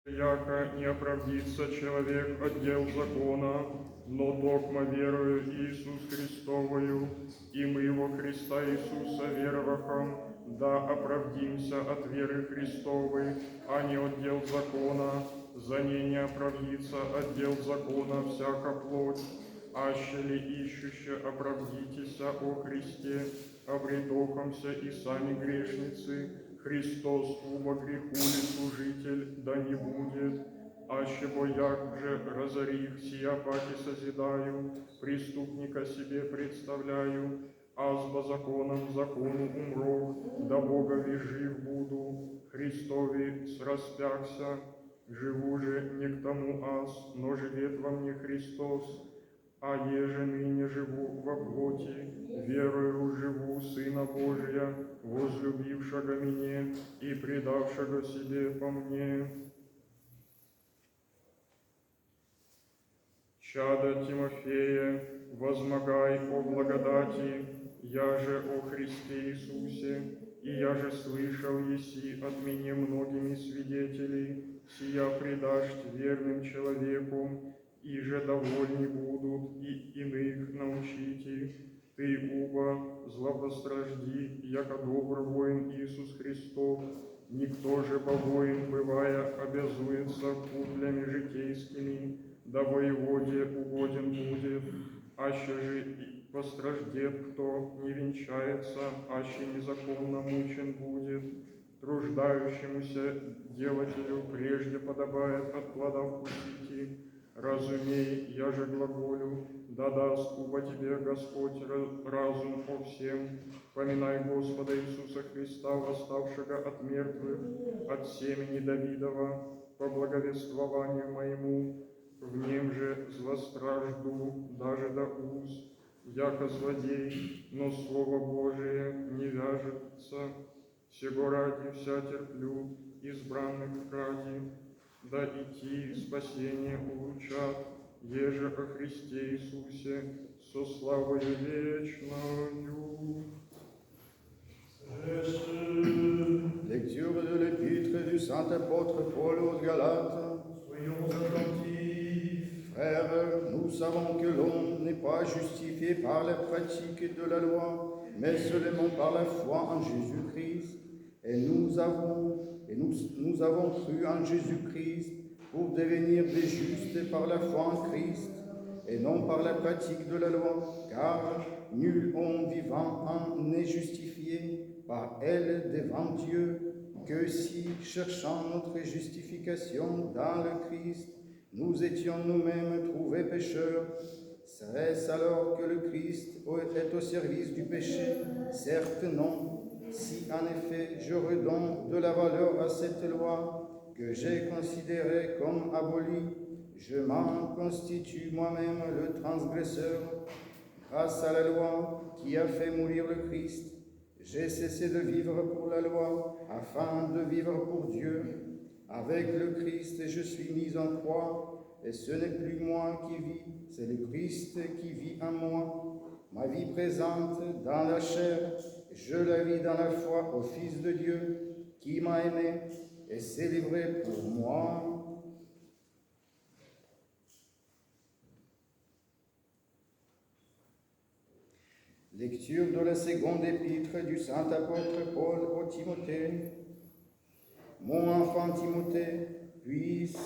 Яко не оправдится человек от дел закона, но токмо верою Иисус Христовою, и мы во Христа Иисуса веровахом, да оправдимся от веры Христовой, а не от дел закона, за ней не оправдится от дел закона всяка плоть, аще ли ищуще оправдитеся о Христе, обретохомся и сами грешницы, Христос убо греху ли служитель, да не будет, аще бояк же разорих, сия паки созидаю, преступника себе представляю, аз по законам закону умру, да Богови жив буду, Христови сраспякся, живу же не к тому аз, но живет во мне Христос, а еже ныне живу во плоти, верою живу Сына Божия, возлюбившего меня и предавшего себе по мне. Чадо Тимофея, возмогай о благодати, я же о Христе Иисусе, и я же слышал еси от меня многими свидетелей, сия предашь верным человеку, и же довольны будут и иных научите. Ты, уба, злопостражди, яко добр воин Иисус Христов, никто же по воин, бывая, обязуется куплями житейскими, да воеводе угоден будет, аще же и постраждет, кто не венчается, аще незаконно мучен будет. Труждающемуся делателю прежде подобает от плода вкусите. Разумей, я же глаголю, да даст уба тебе Господь разум о всем. Поминай Господа Иисуса Христа, восставшего от мертвых, от семени Давидова, по благовествованию моему, в нем же злостражду даже до уз, яко злодей, но Слово Божие не вяжется. Сего ради вся терплю, избранных ради, да идти спасение улучшат, еже о Христе Иисусе со славою вечною. Lecture de l'épître du saint apôtre Paul aux Galates. Soyons attentifs. Frères, nous savons que l'homme n'est pas justifié par la pratique de la loi, mais seulement par la foi en Jésus-Christ. Et nous avons cru en Jésus-Christ pour devenir des justes par la foi en Christ, et non par la pratique de la loi, car nul homme vivant n'est justifié par elle devant Dieu, que si, cherchant notre justification dans le Christ, nous étions nous-mêmes trouvés pécheurs. Serait-ce alors que le Christ est au service du péché? Certes non. Si en effet je redonne de la valeur à cette loi que j'ai considérée comme abolie, je m'en constitue moi-même le transgresseur. Grâce à la loi qui a fait mourir le Christ, j'ai cessé de vivre pour la loi afin de vivre pour Dieu. Avec le Christ, je suis mis en croix, et ce n'est plus moi qui vis, c'est le Christ qui vit en moi. Ma vie présente dans la chair, je la vis dans la foi au Fils de Dieu, qui m'a aimé et s'est livré pour moi. Lecture de la seconde épître du saint apôtre Paul au Timothée. Mon enfant Timothée, puisse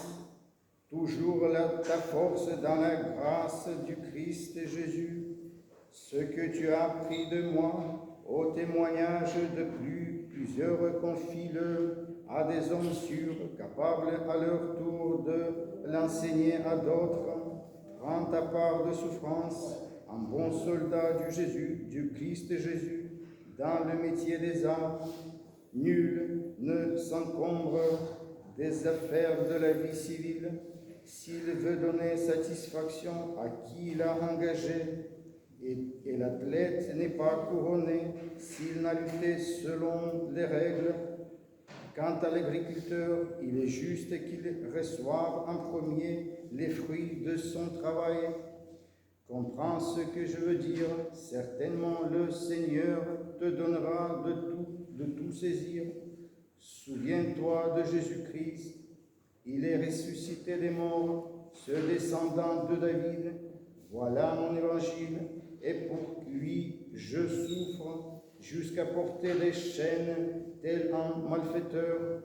toujours ta force dans la grâce du Christ Jésus, ce que tu as appris de moi au témoignage de plusieurs confie-le à des hommes sûrs, capables à leur tour de l'enseigner à d'autres. Prends ta part de souffrance, un bon soldat du Christ Jésus, dans le métier des arts. Nul ne s'encombre des affaires de la vie civile s'il veut donner satisfaction à qui il a engagé, et l'athlète n'est pas couronné s'il n'a lutté selon les règles. Quant à l'agriculteur, il est juste qu'il reçoive en premier les fruits de son travail. Comprends ce que je veux dire. Certainement le Seigneur te donnera de tout saisir. Souviens-toi de Jésus-Christ, Il est ressuscité des morts, ce descendant de David. Voilà mon évangile, et pour lui je souffre jusqu'à porter des chaînes tel un malfaiteur.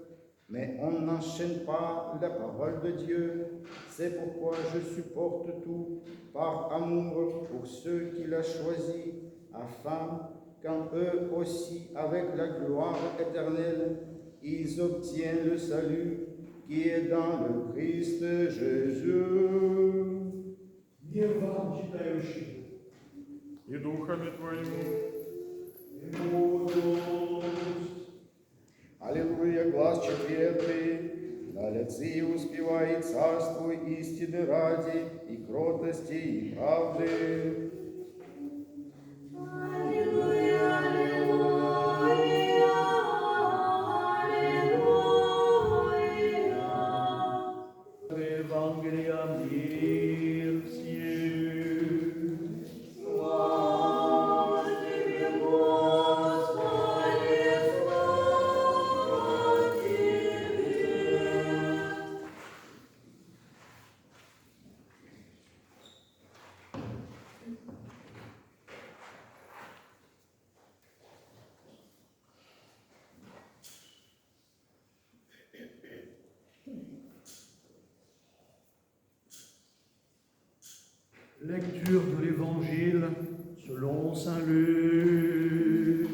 Mais on n'enchaîne pas la parole de Dieu. C'est pourquoi je supporte tout par amour pour ceux qu'il a choisis, afin qu'en eux aussi, avec la gloire éternelle, ils obtiennent le salut qui est dans le Christ Jésus. Мир вам, читающим. и духами Твоими. Аллилуйя, глаз четвертый, на лице успевает царство истины ради и кротости и правды. Евангелия мир всем. Lecture de l'Évangile selon saint Luc.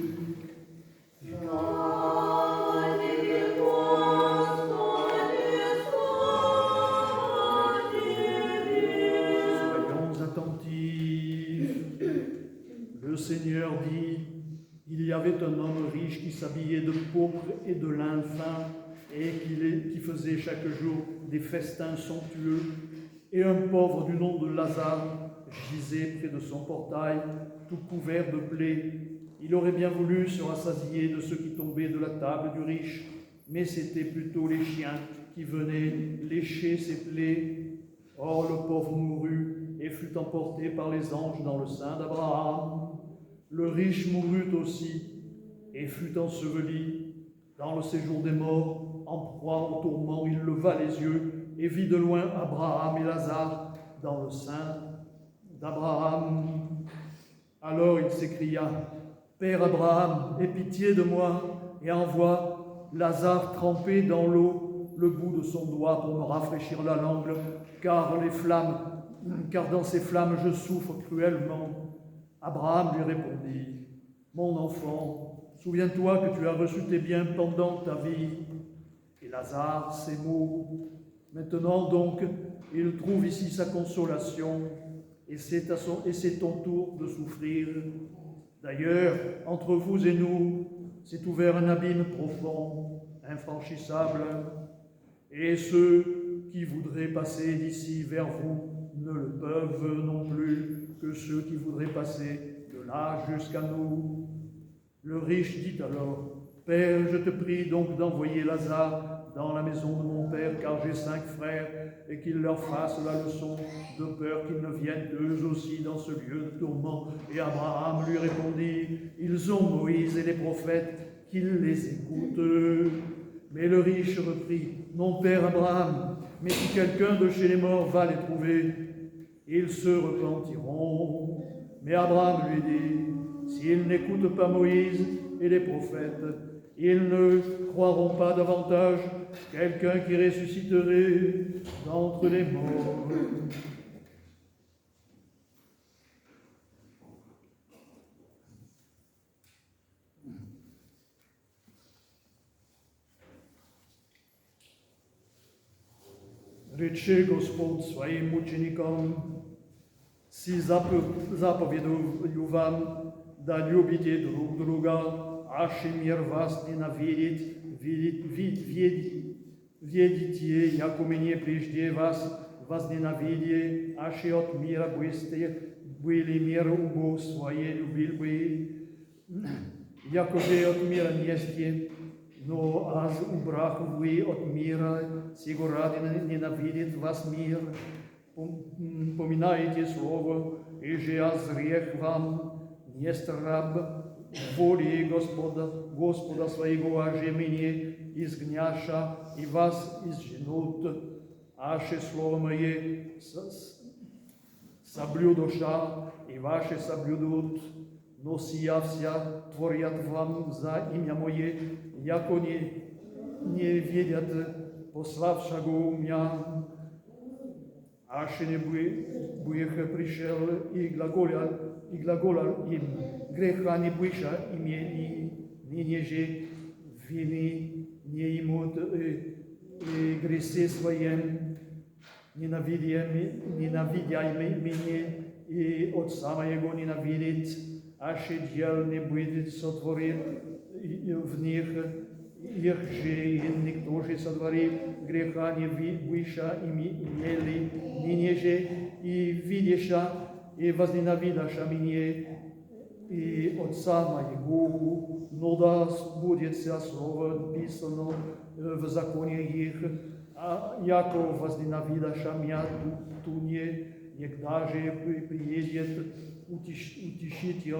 Soyons attentifs. Le Seigneur dit, il y avait un homme riche qui s'habillait de pourpre et de lin fin et qui faisait chaque jour des festins somptueux. Et un pauvre du nom de Lazare gisait près de son portail, tout couvert de plaies. Il aurait bien voulu se rassasier de ce qui tombait de la table du riche, mais c'étaient plutôt les chiens qui venaient lécher ses plaies. Or le pauvre mourut et fut emporté par les anges dans le sein d'Abraham. Le riche mourut aussi et fut enseveli. Dans le séjour des morts, en proie au tourment, il leva les yeux et vit de loin Abraham et Lazare dans le sein d'Abraham. Alors il s'écria, « Père Abraham, aie pitié de moi et envoie Lazare tremper dans l'eau le bout de son doigt pour me rafraîchir la langue, car dans ces flammes je souffre cruellement. » Abraham lui répondit, « Mon enfant, souviens-toi que tu as reçu tes biens pendant ta vie. » Et Lazare, ces mots. Maintenant donc, il trouve ici sa consolation, et c'est ton tour de souffrir. D'ailleurs, entre vous et nous, s'est ouvert un abîme profond, infranchissable, et ceux qui voudraient passer d'ici vers vous ne le peuvent non plus que ceux qui voudraient passer de là jusqu'à nous. Le riche dit alors, « Père, je te prie donc d'envoyer Lazare dans la maison de mon père, car j'ai 5 frères, et qu'il leur fasse la leçon, de peur qu'ils ne viennent eux aussi dans ce lieu de tourment. » Et Abraham lui répondit, « Ils ont Moïse et les prophètes, qu'ils les écoutent. » Mais le riche reprit, « Mon père Abraham, mais si quelqu'un de chez les morts va les trouver, ils se repentiront. » Mais Abraham lui dit, « S'ils n'écoutent pas Moïse et les prophètes, ils ne croiront pas davantage quelqu'un qui ressusciterait d'entre les morts. » Reče Gospod svojim učenikom, si zapovjeduju vam da ljubite drug druga, aši mir vas nenavidit, vidite, jako mene priždje vas nenavidje, aši od mira biste bili mir u svoje ljubili, jakože od mira neste, no az ubrah vi od mira, sigo radi nenavidit vas mir. Pominajte slovo, i že ja zrijeh vam, jest rab, voli Gospoda svojego, a že mene izgnjaša, i vas izženut, aše slovo moje sabljudoša i vaše sabljudu, nosija vся tvorjat vam za imja moje, jako nie wiedziat posławszego mja, aż nie bujech przyszedł i glagolal im, grecha nie bujsza i mieli, nienieże winy nie imut i grzesy swoje, nienawidziajmy mnie i od samego nienawidzić, aż dziel nie będzie sotworzyć w nich, Иахже никто же сотворил греха не выше имели, ниже и видяша, и возненавидяша меня, и Отца моего, но да будет вся слово писано в законе их, а яко возненавидяша меня туне, негда же приедет утешитель,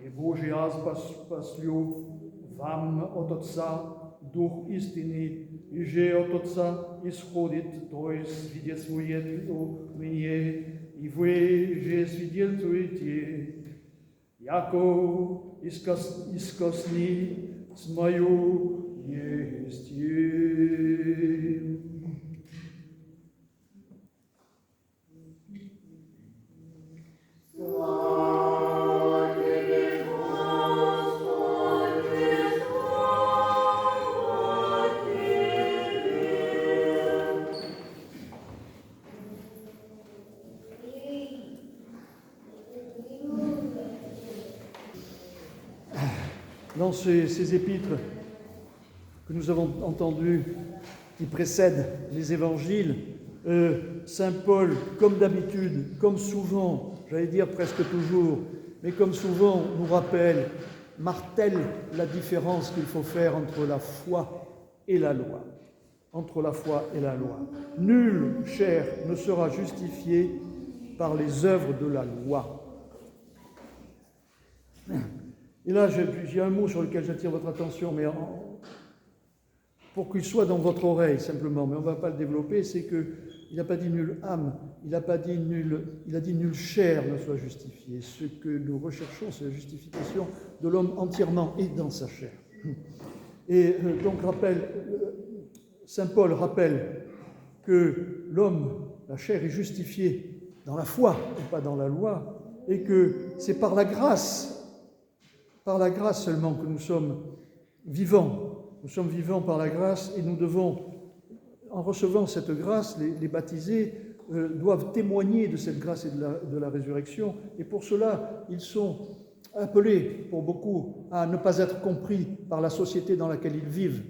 и Божий аз спаслю вам от Отца Дух истины, и же от Отца исходит, то есть свидетельствует о мне, и вы же свидетельствуете, яко искосни с мою есть. Dans ces épîtres que nous avons entendues, qui précèdent les évangiles, Saint Paul, comme d'habitude, comme souvent, j'allais dire presque toujours, mais comme souvent, nous rappelle, martèle la différence qu'il faut faire entre la foi et la loi. Entre la foi et la loi. Nul chair ne sera justifié par les œuvres de la loi. Et là, j'ai un mot sur lequel j'attire votre attention, mais pour qu'il soit dans votre oreille simplement, mais on ne va pas le développer, c'est qu'il n'a pas dit nulle âme, il a dit nulle chair ne soit justifiée. Ce que nous recherchons, c'est la justification de l'homme entièrement et dans sa chair. Et donc Saint Paul rappelle que l'homme, la chair, est justifiée dans la foi et pas dans la loi, et que c'est par la grâce seulement que nous sommes vivants. Nous sommes vivants par la grâce et nous devons, en recevant cette grâce, les baptisés doivent témoigner de cette grâce et de la résurrection. Et pour cela, ils sont appelés, pour beaucoup, à ne pas être compris par la société dans laquelle ils vivent.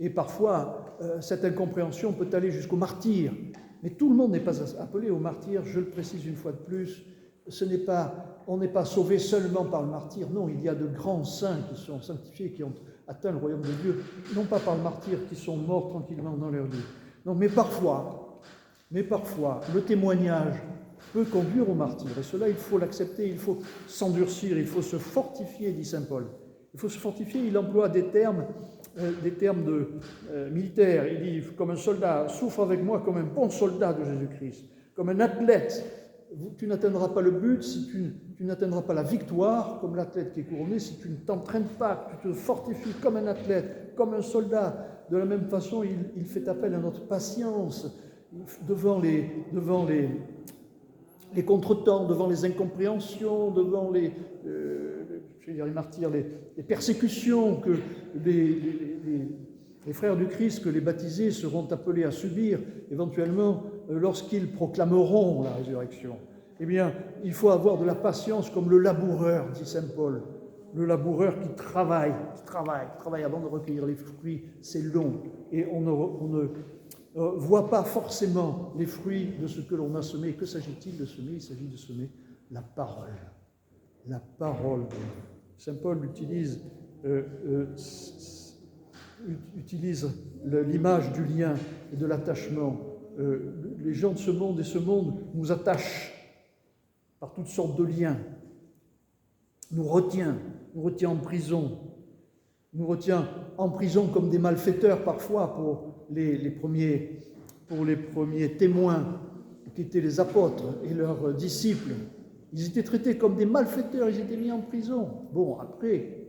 Et parfois, cette incompréhension peut aller jusqu'au martyre. Mais tout le monde n'est pas appelé au martyre, je le précise une fois de plus. On n'est pas sauvé seulement par le martyre, non, il y a de grands saints qui sont sanctifiés, qui ont atteint le royaume de Dieu, non pas par le martyre, qui sont morts tranquillement dans leur vie. Non, mais parfois, le témoignage peut conduire au martyre, et cela, il faut l'accepter, il faut s'endurcir, il faut se fortifier, dit saint Paul. Il faut se fortifier, il emploie des termes militaires, il dit, comme un soldat, souffre avec moi comme un bon soldat de Jésus-Christ, comme un athlète. Tu n'atteindras pas le but si tu n'atteindras pas la victoire, comme l'athlète qui est couronné, si tu ne t'entraînes pas, que tu te fortifies comme un athlète, comme un soldat. De la même façon, il fait appel à notre patience devant les contretemps, devant les incompréhensions, devant les martyrs, les persécutions que les frères du Christ, que les baptisés seront appelés à subir, éventuellement, lorsqu'ils proclameront la résurrection. Eh bien, il faut avoir de la patience comme le laboureur, dit saint Paul. Le laboureur qui travaille avant de recueillir les fruits, c'est long. Et on ne voit pas forcément les fruits de ce que l'on a semé. Que s'agit-il de semer? Il s'agit de semer la parole. La parole. Saint Paul utilise l'image du lien et de l'attachement. Les gens de ce monde et ce monde nous attachent par toutes sortes de liens, nous retient en prison, nous retient en prison comme des malfaiteurs parfois pour les premiers témoins qui étaient les apôtres et leurs disciples. Ils étaient traités comme des malfaiteurs, ils étaient mis en prison. Bon, après,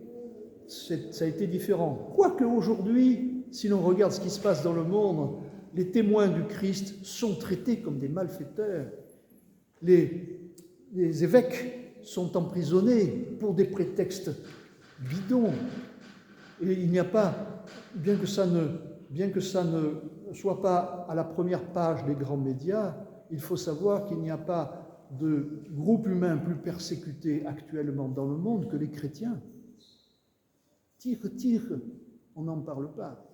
ça a été différent. Quoique aujourd'hui, si l'on regarde ce qui se passe dans le monde, les témoins du Christ sont traités comme des malfaiteurs. Les évêques sont emprisonnés pour des prétextes bidons. Et il n'y a pas, bien que ça ne soit pas à la première page des grands médias, il faut savoir qu'il n'y a pas de groupe humain plus persécuté actuellement dans le monde que les chrétiens. Tire, on n'en parle pas.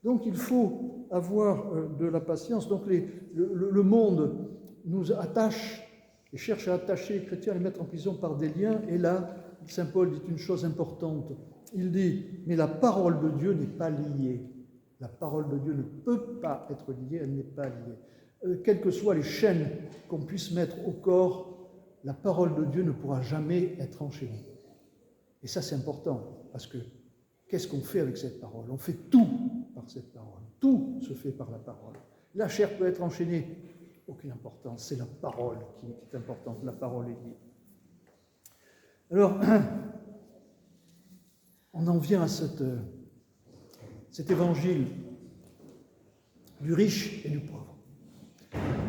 Donc il faut avoir de la patience. Donc le monde nous attache et cherche à attacher les chrétiens, à les mettre en prison par des liens. Et là, Saint Paul dit une chose importante. Il dit, mais la parole de Dieu n'est pas liée. La parole de Dieu ne peut pas être liée, elle n'est pas liée. Quelles que soient les chaînes qu'on puisse mettre au corps, la parole de Dieu ne pourra jamais être enchaînée. Et ça, c'est important, parce que qu'est-ce qu'on fait avec cette parole? On fait tout par cette parole. Tout se fait par la parole. La chair peut être enchaînée, aucune importance. C'est la parole qui est importante. La parole est liée. Alors, on en vient à cet évangile du riche et du pauvre.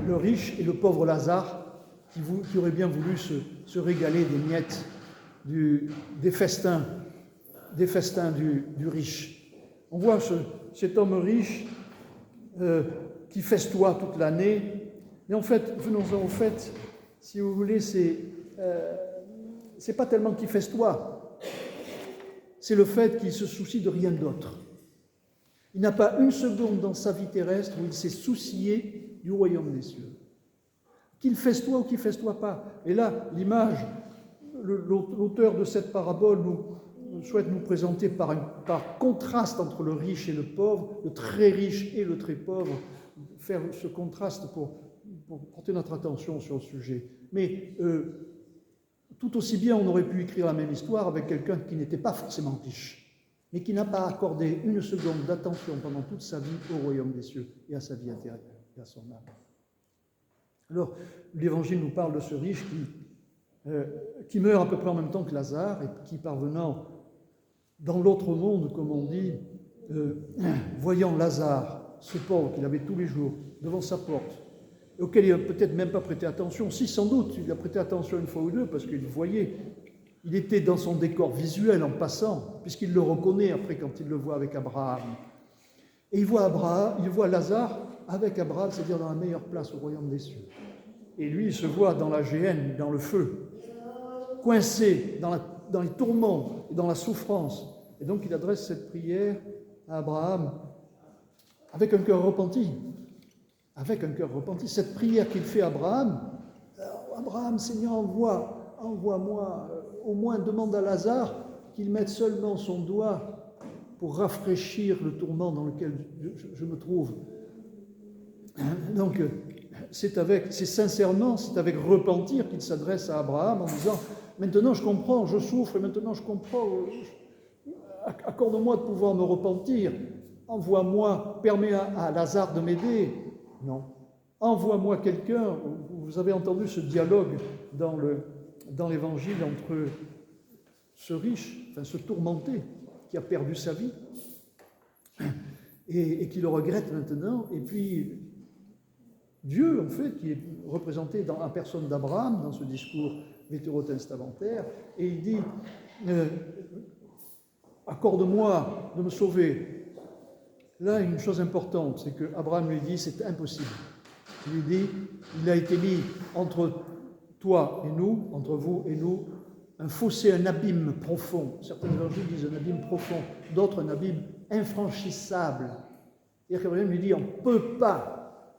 Le riche et le pauvre Lazare qui aurait bien voulu se régaler des miettes, des festins du riche. On voit cet homme riche qui festoie toute l'année. Mais en fait, venons-en au fait, si vous voulez, c'est pas tellement qu'il festoie, c'est le fait qu'il se soucie de rien d'autre. Il n'a pas une seconde dans sa vie terrestre où il s'est soucié du royaume des cieux. Qu'il festoie ou qu'il festoie pas. Et là, l'image, l'auteur de cette parabole souhaite nous présenter par contraste entre le riche et le pauvre, le très riche et le très pauvre, faire ce contraste pour porter notre attention sur le sujet. Mais tout aussi bien, on aurait pu écrire la même histoire avec quelqu'un qui n'était pas forcément riche, mais qui n'a pas accordé une seconde d'attention pendant toute sa vie au royaume des cieux et à sa vie intérieure et à son âme. Alors, l'Évangile nous parle de ce riche qui meurt à peu près en même temps que Lazare et qui, parvenant dans l'autre monde, comme on dit, voyant Lazare, ce pauvre qu'il avait tous les jours devant sa porte, auquel il n'a peut-être même pas prêté attention, si sans doute il a prêté attention une fois ou deux parce qu'il voyait, il était dans son décor visuel en passant, puisqu'il le reconnaît après quand il le voit avec Abraham. Et il voit Lazare avec Abraham, c'est-à-dire dans la meilleure place au royaume des cieux. Et lui, il se voit dans la géhenne, dans le feu, coincé dans les tourments et dans la souffrance. Et donc il adresse cette prière à Abraham avec un cœur repenti. Avec un cœur repenti. Cette prière qu'il fait à Abraham, Abraham, Seigneur, envoie-moi, au moins demande à Lazare qu'il mette seulement son doigt pour rafraîchir le tourment dans lequel je me trouve. Donc, c'est avec repentir qu'il s'adresse à Abraham en disant « Maintenant je comprends, je souffre, et maintenant je comprends, accorde-moi de pouvoir me repentir, envoie-moi, permets à Lazare de m'aider. » Non. Envoie-moi quelqu'un. Vous avez entendu ce dialogue dans l'Évangile entre ce riche, enfin ce tourmenté, qui a perdu sa vie et qui le regrette maintenant, et puis Dieu, en fait, qui est représenté dans la personne d'Abraham, dans ce discours vétérotestamentaire, et il dit accorde-moi de me sauver. Là, une chose importante, c'est que Abraham lui dit c'est impossible. Il lui dit il a été mis entre toi et nous, entre vous et nous, un fossé, un abîme profond. Certains évangiles disent un abîme profond, d'autres un abîme infranchissable. C'est-à-dire qu'Abraham lui dit on ne peut pas.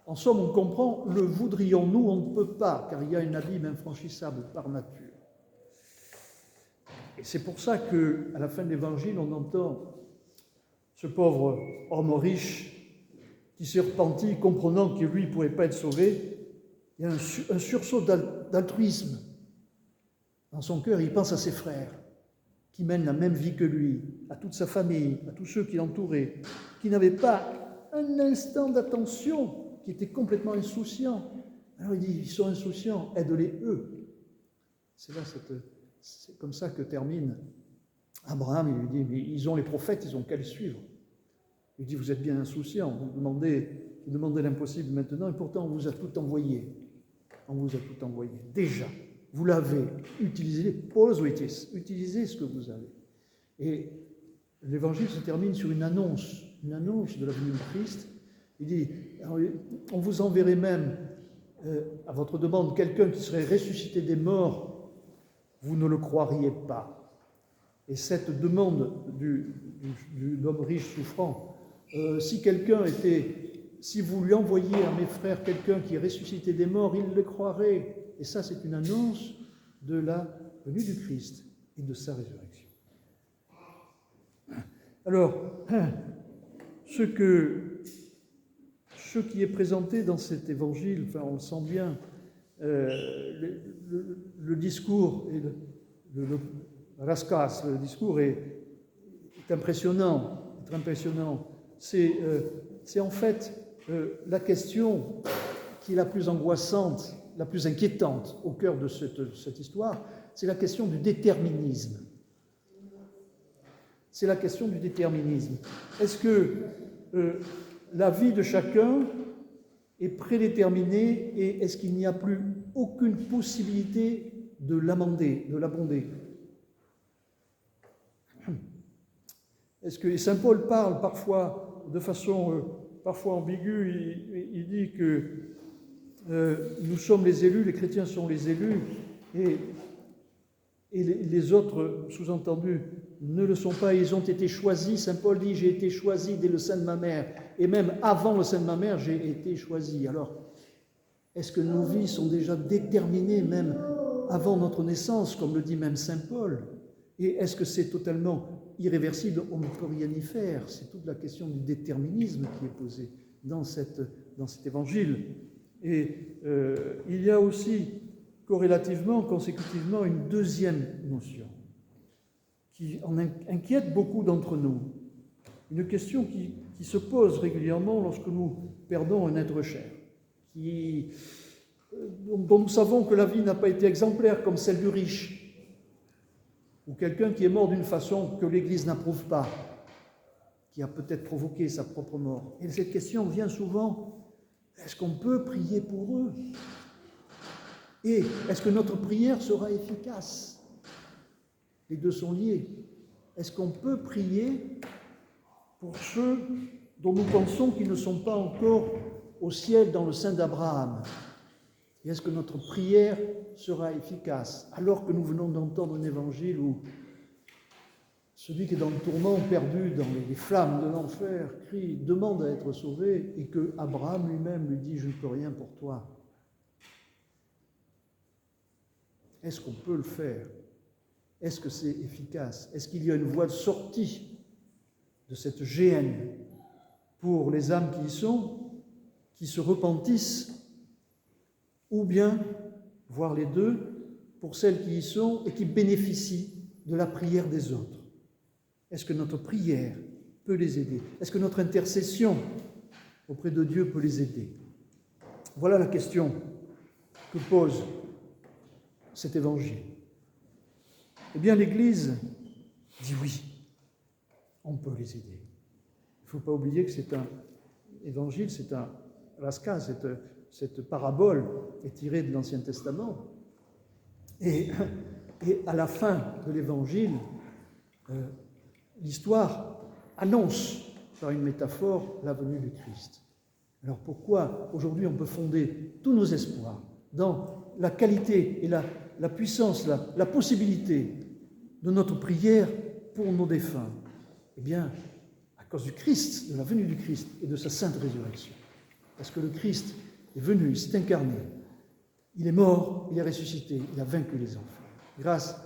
En somme, on comprend, le voudrions-nous, on ne peut pas, car il y a un abîme infranchissable par nature. Et c'est pour ça qu'à la fin de l'Évangile, on entend ce pauvre homme riche qui s'est repenti, comprenant que lui ne pouvait pas être sauvé. Il y a un sursaut d'altruisme dans son cœur. Il pense à ses frères qui mènent la même vie que lui. à toute sa famille, à tous ceux qui l'entouraient, qui n'avaient pas un instant d'attention, qui étaient complètement insouciants. Alors il dit, ils sont insouciants, aide-les eux. C'est comme ça que termine Abraham. Il lui dit, mais ils ont les prophètes, ils ont qu'à les suivre. Il dit, vous êtes bien insouciants, vous demandez l'impossible maintenant, et pourtant on vous a tout envoyé. On vous a tout envoyé. Déjà, vous l'avez utilisé, utilisez ce que vous avez. Et l'évangile se termine sur une annonce de la venue du Christ. Il dit, on vous enverrait même, à votre demande, quelqu'un qui serait ressuscité des morts, vous ne le croiriez pas. Et cette demande de l'homme riche souffrant, si vous lui envoyiez à mes frères quelqu'un qui est ressuscité des morts, il le croirait. Et ça, c'est une annonce de la venue du Christ et de sa résurrection. Alors, ce qui est présenté dans cet évangile, enfin, on le sent bien, le discours et le raskas, le discours est impressionnant. C'est en fait la question qui est la plus angoissante, la plus inquiétante au cœur de cette histoire, c'est la question du déterminisme. C'est la question du déterminisme. Est-ce que la vie de chacun est prédéterminée et est-ce qu'il n'y a plus aucune possibilité de l'amender, de l'abonder? Et Saint Paul parle parfois de façon parfois ambiguë, il dit que nous sommes les élus, les chrétiens sont les élus, et les autres, sous-entendus, ne le sont pas, ils ont été choisis. Saint Paul dit, j'ai été choisi dès le sein de ma mère, et même avant le sein de ma mère, j'ai été choisi. Alors, est-ce que nos vies sont déjà déterminées, même avant notre naissance, comme le dit même Saint Paul? Et est-ce que c'est totalement irréversible? On ne peut rien y faire. C'est toute la question du déterminisme qui est posée dans cet évangile. Et il y a aussi, corrélativement, consécutivement, une deuxième notion qui en inquiète beaucoup d'entre nous. Une question qui se pose régulièrement lorsque nous perdons un être cher, dont nous savons que la vie n'a pas été exemplaire comme celle du riche, ou quelqu'un qui est mort d'une façon que l'Église n'approuve pas, qui a peut-être provoqué sa propre mort. Et cette question vient souvent, est-ce qu'on peut prier pour eux? Et est-ce que notre prière sera efficace? Les deux sont liés. Est-ce qu'on peut prier pour ceux dont nous pensons qu'ils ne sont pas encore au ciel dans le sein d'Abraham? Et est-ce que notre prière sera efficace alors que nous venons d'entendre un évangile où celui qui est dans le tourment, perdu dans les flammes de l'enfer, crie, demande à être sauvé, et que Abraham lui-même lui dit, je ne peux rien pour toi? Est-ce qu'on peut le faire? Est-ce que c'est efficace? Est-ce qu'il y a une voie de sortie de cette géhenne pour les âmes qui y sont, qui se repentissent, ou bien, voire les deux, pour celles qui y sont et qui bénéficient de la prière des autres? Est-ce que notre prière peut les aider? Est-ce que notre intercession auprès de Dieu peut les aider? Voilà la question que pose cet évangile. Eh bien, l'Église dit oui, on peut les aider. Il ne faut pas oublier que c'est un évangile, c'est un rasca, cette parabole est tirée de l'Ancien Testament. Et à la fin de l'évangile, l'histoire annonce par une métaphore la venue du Christ. Alors pourquoi aujourd'hui on peut fonder tous nos espoirs dans la qualité et la puissance, la possibilité de notre prière pour nos défunts? Eh bien, à cause du Christ, de la venue du Christ et de sa sainte résurrection. Parce que le Christ est venu, il s'est incarné, il est mort, il est ressuscité, il a vaincu les enfers. Grâce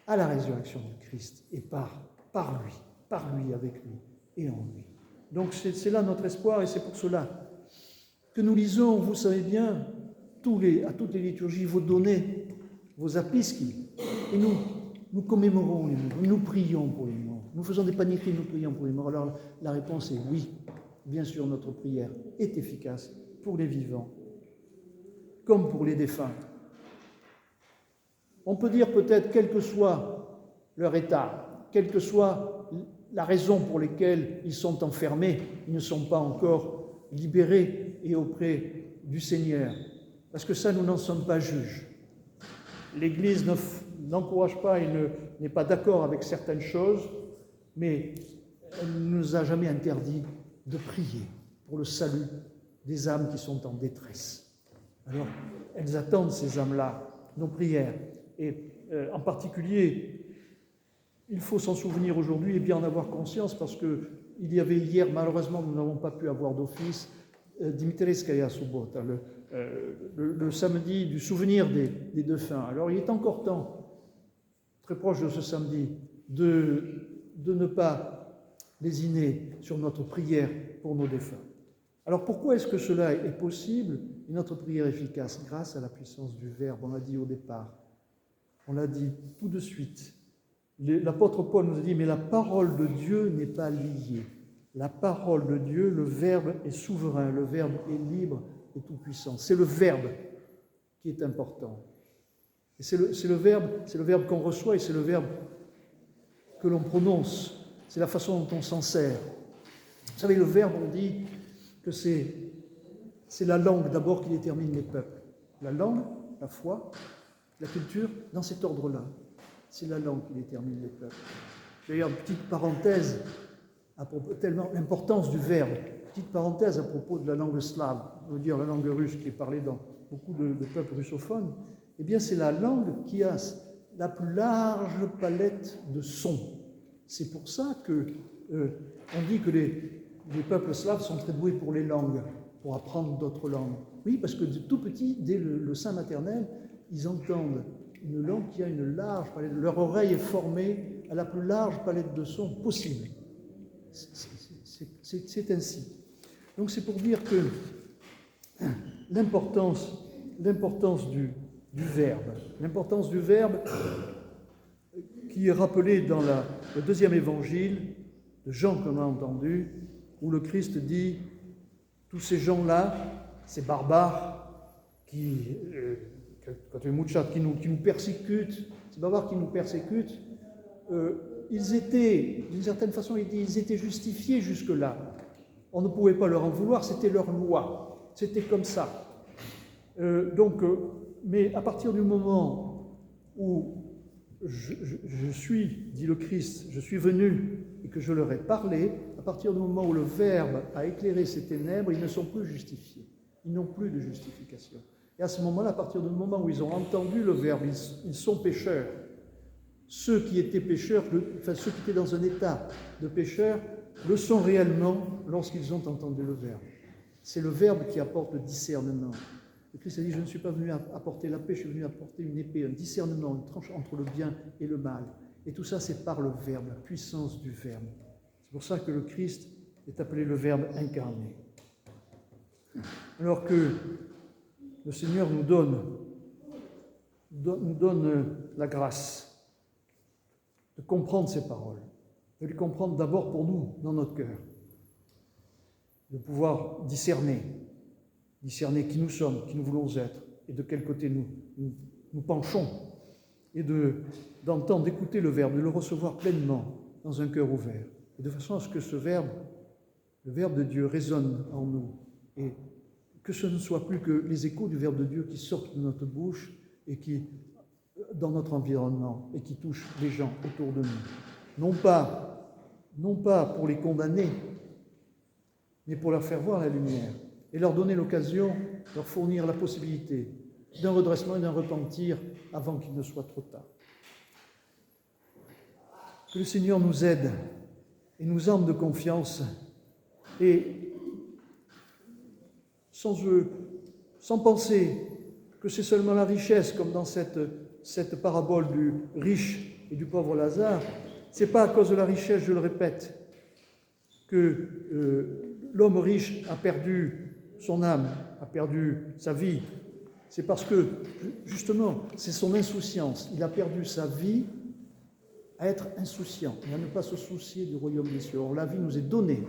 à la résurrection du Christ et par lui, avec lui et en lui. Donc c'est là notre espoir et c'est pour cela que nous lisons, vous savez bien, à toutes les liturgies, vos données, vos apisci, et nous commémorons les morts, nous prions pour les morts, Nous faisons des paniqueries, nous prions pour les morts. Alors la réponse est oui. Bien sûr, notre prière est efficace pour les vivants, comme pour les défunts. On peut dire peut-être, quel que soit leur état, quelle que soit la raison pour laquelle ils sont enfermés, ils ne sont pas encore libérés et auprès du Seigneur. Parce que ça, nous n'en sommes pas juges. L'Église n'encourage pas et n'est pas d'accord avec certaines choses, mais elle ne nous a jamais interdit de prier pour le salut des âmes qui sont en détresse. Alors, elles attendent, ces âmes-là, nos prières. Et en particulier, il faut s'en souvenir aujourd'hui et bien en avoir conscience, parce qu'il y avait hier, malheureusement, nous n'avons pas pu avoir d'office, Dimitriskaya Subota, le samedi du souvenir des défunts. Alors, il est encore temps, très proche de ce samedi, de ne pas lésiner sur notre prière pour nos défunts. Alors, pourquoi est-ce que cela est possible et notre prière efficace? Grâce à la puissance du Verbe, on l'a dit au départ. On l'a dit tout de suite. L'apôtre Paul nous a dit, mais la parole de Dieu n'est pas liée. La parole de Dieu, le Verbe est souverain, le Verbe est libre et tout-puissant. C'est le Verbe qui est important. Et c'est le Verbe qu'on reçoit et c'est le Verbe que l'on prononce. C'est la façon dont on s'en sert. Vous savez, le Verbe, on dit que c'est la langue d'abord qui détermine les peuples. La langue, la foi, la culture, dans cet ordre-là. C'est la langue qui détermine les peuples. D'ailleurs, une petite parenthèse, à propos, tellement l'importance du verbe, petite parenthèse à propos de la langue slave, on veut dire la langue russe qui est parlée dans beaucoup de peuples russophones, eh bien c'est la langue qui a la plus large palette de sons. C'est pour ça que on dit que les peuples slaves sont très doués pour les langues, pour apprendre d'autres langues. Oui, parce que de tout petit, dès le sein maternel, ils entendent une langue qui a une large palette. Leur oreille est formée à la plus large palette de sons possible. C'est ainsi. Donc c'est pour dire que l'importance du verbe qui est rappelé dans le deuxième évangile de Jean qu'on a entendu, où le Christ dit tous ces gens-là, ces barbares qui nous persécutent, ces barbares qui nous persécutent, ils étaient, d'une certaine façon, ils étaient justifiés jusque-là. On ne pouvait pas leur en vouloir, c'était leur loi, c'était comme ça. Mais à partir du moment où je suis, dit le Christ, je suis venu et que je leur ai parlé, à partir du moment où le Verbe a éclairé ces ténèbres, ils ne sont plus justifiés. Ils n'ont plus de justification. Et à ce moment-là, à partir du moment où ils ont entendu le Verbe, ils sont pécheurs. Ceux qui étaient pécheurs, ceux qui étaient dans un état de pécheur, le sont réellement lorsqu'ils ont entendu le Verbe. C'est le Verbe qui apporte le discernement. Le Christ a dit, je ne suis pas venu apporter la paix, je suis venu apporter une épée, un discernement, une tranche entre le bien et le mal. Et tout ça, c'est par le Verbe, la puissance du Verbe. C'est pour ça que le Christ est appelé le Verbe incarné. Alors que le Seigneur nous donne la grâce de comprendre ces paroles, de les comprendre d'abord pour nous, dans notre cœur, de pouvoir discerner qui nous sommes, qui nous voulons être, et de quel côté nous penchons, et d'entendre, d'écouter le Verbe, de le recevoir pleinement dans un cœur ouvert, et de façon à ce que ce Verbe, le Verbe de Dieu, résonne en nous, et que ce ne soit plus que les échos du Verbe de Dieu qui sortent de notre bouche et qui, dans notre environnement, et qui touchent les gens autour de nous. Non pas pour les condamner, mais pour leur faire voir la lumière et leur donner l'occasion, leur fournir la possibilité d'un redressement et d'un repentir avant qu'il ne soit trop tard. Que le Seigneur nous aide et nous arme de confiance et sans penser que c'est seulement la richesse, comme dans cette parabole du riche et du pauvre Lazare. C'est pas à cause de la richesse, je le répète, que l'homme riche a perdu son âme, a perdu sa vie. C'est parce que, justement, c'est son insouciance. Il a perdu sa vie à être insouciants et à ne pas se soucier du royaume des cieux. Or, la vie nous est donnée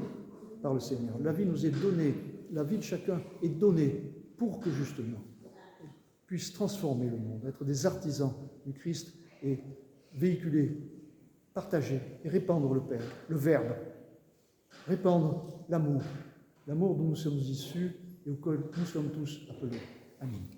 par le Seigneur. La vie nous est donnée. La vie de chacun est donnée pour que, justement, on puisse transformer le monde, être des artisans du Christ et véhiculer, partager et répandre le Père, le Verbe, répandre l'amour dont nous sommes issus et auquel nous sommes tous appelés. Amen.